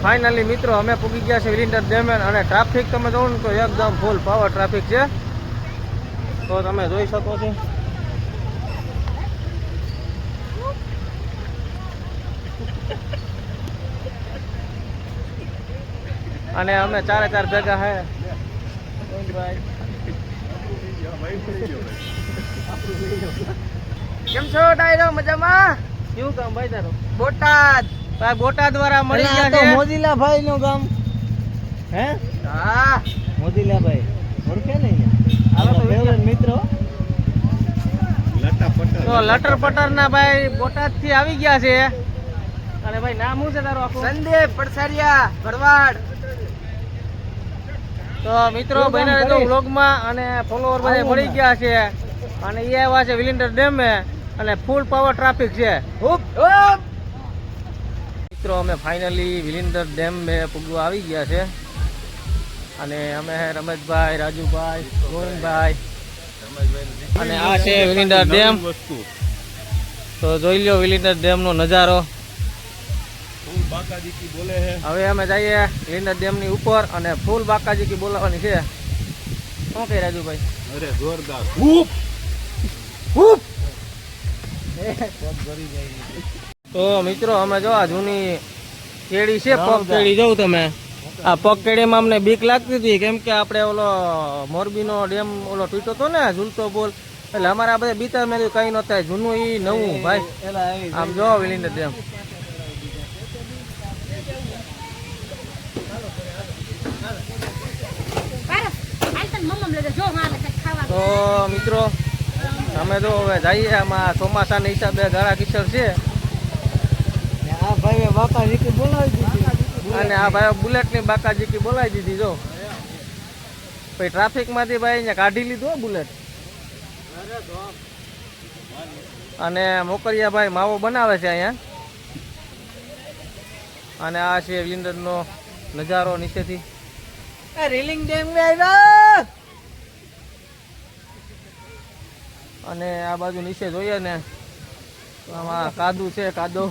Finally મિત્રો અમે પૂગી ગયા છે વિલિન્ડર ડેમ અને ટ્રાફિક તમે જોવો ને તો એકદમ ફૂલ પાવર ટ્રાફિક છે, તો તમે જોઈ શકો છો. અને અમે ચારે ચાર ભેગા હે. કેમ છો ડાયરો? મજામાં? શું કામ ભાઈ તારું? બોટાદ. બોટાદ વાળા મળી ગયા છે. મોદીલા ભાઈ નું ગામ. હે? હા, મોદીલા ભાઈ ઓળખે ને મિત્રો. તો લટર પટર ના ભાઈ બોટાદ થી આવી ગયા છે. અને ભાઈ નામ શું છે તારું આખું? સંદીપ પડસારિયા ભરવાડ. તો મિત્રો બન્યા રહેજો વ્લોગમાં અને ફોલોવર બધા મળી ગયા છે અને એ આવ્યા છે વિલિન્ડર ડેમે અને ફૂલ પાવર ટ્રાફિક છે. મિત્રો અમે ફાઇનલી વિલિન્ડર ડેમ પૂગવા આવી ગયા છે અને અમે રમેશભાઈ, રાજુભાઈ, ગોવિંદભાઈ અને આ છે વિલિન્ડર ડેમ. તો જોઈ લો વિલિન્ડર ડેમ નો નજારો. હવે અમે જઈએ વિલિન્ડર ડેમ ની ઉપર અને ફૂલ બાકાજી કી બોલાવવાની છે. શું કહે રાજુભાઈ? અરે જોરદાર. Hoop hoop. તો મિત્રો અમે જો આ જૂની કેડી છે, પગ કેડી જોઉં તમે. આ પગ કેડીમાં અમને બીક લાગતી હતી કેમ કે આપણે ઓલો મોરબીનો ડેમ ઓલો તૂટ્યો હતો ને ઝૂલતો બોલ, એટલે અમારે આ બધા બીતા મેં કઈ નહોતા. જૂનું ઈ નવું ભાઈ. આમ જો વિલિન્ડર ડેમ. તો મિત્રો અમે જો હવે જઈએ. આમાં ચોમાસાના હિસાબે ગાળા કિચડ છે. આ ભાઈ બાકાજી બોલાવી દીધી અને આ ભાઈ બુલેટ ની બાકાજી બોલાવી દીધી. જો પછી ટ્રાફિક માંથી ભાઈ અહીંયા કાઢી લીધું બુલેટ. અને મોકરિયા ભાઈ માવો બનાવે છે અહીંયા. અને આ છે વિલિન્ડર નો નજારો નીચેથી. રીલિંગ ડેમ આવ્યા. અને આ બાજુ નીચે જોઈએ ને તો આમાં કાદુ છે, કાદો.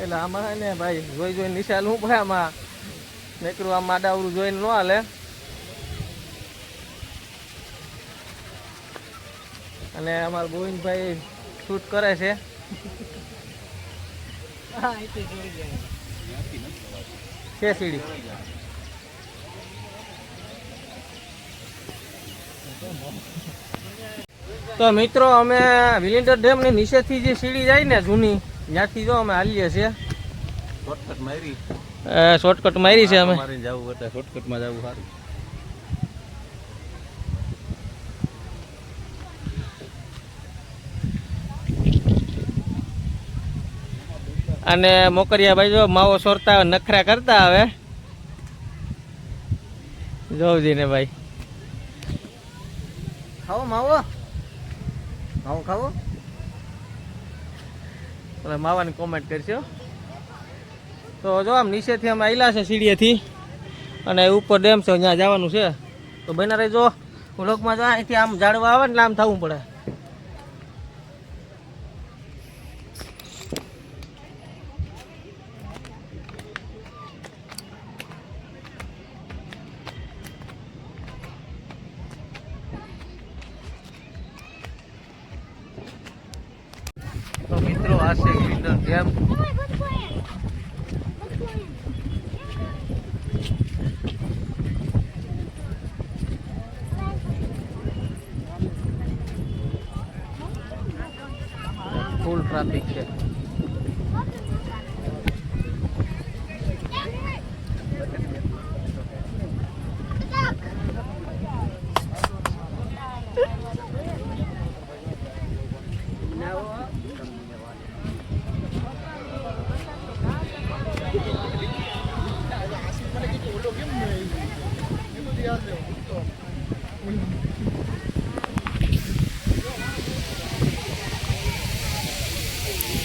એટલે આમાં ને ભાઈ જોઈ જોઈને નીચે હાલવું પડે. આમાં નીકળું આમ માડાવરું જોઈને ન હાલે. અને અમારા ગોવિંદભાઈ શૂટ કરે છે. છે સીડી. તો મિત્રો અમે વિલિન્ડર ડેમ ની નીચેથી જે સીડી જાય ને જૂની, ત્યાંથી જો અમે હાલીએ છીએ. શોર્ટકટ મારી છે અમે. શોર્ટકટમાં જવું સારું. અને મોકરિયા ભાઈ જો માવો સોરતા નખરા કરતા હવે જોવજી ને ભાઈ. ખાવો માવો? માવો ખાવો? એટલે માવાની કોમેન્ટ કરશો. તો જો આમ નીચેથી અમે આવેલા છે સીડીએથી અને ઉપર ડેમ છે, ત્યાં જવાનું છે. તો બના રહેજો વ્લોગમાં. જો અહીંથી આમ ઝાડવા આવે ને આમ થવું પડે. તો મિત્રો આ છે વિલિન્ડર ડેમ. ફૂલ ટ્રાફિક છે.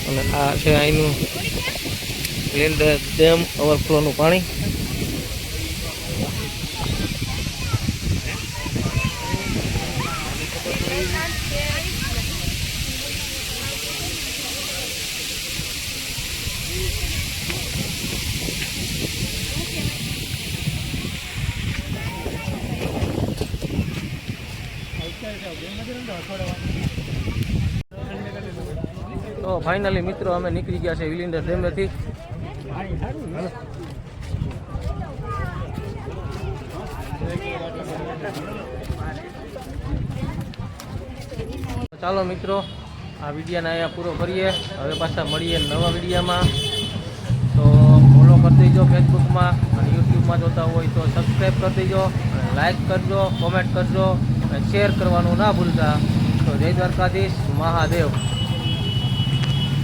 અને આ છે અહીંનું વિલિન્ડર ડેમ ઓવરફ્લોનું પાણી. તો ફાઇનલી મિત્રો અમે નીકળી ગયા છે વિલિન્ડર ડેમેથી. ચાલો મિત્રો આ વિડીયોને અહીંયા પૂરો કરીએ. હવે પાછા મળીએ નવા વિડીયોમાં. તો ફોલો કરી દેજો ફેસબુકમાં અને યુટ્યુબમાં જોતા હોય તો સબસ્ક્રાઈબ કરી દેજો અને લાઈક કરજો, કોમેન્ટ કરજો અને શેર કરવાનું ના ભૂલતા. તો જય દ્વારકાધીશ, મહાદેવ.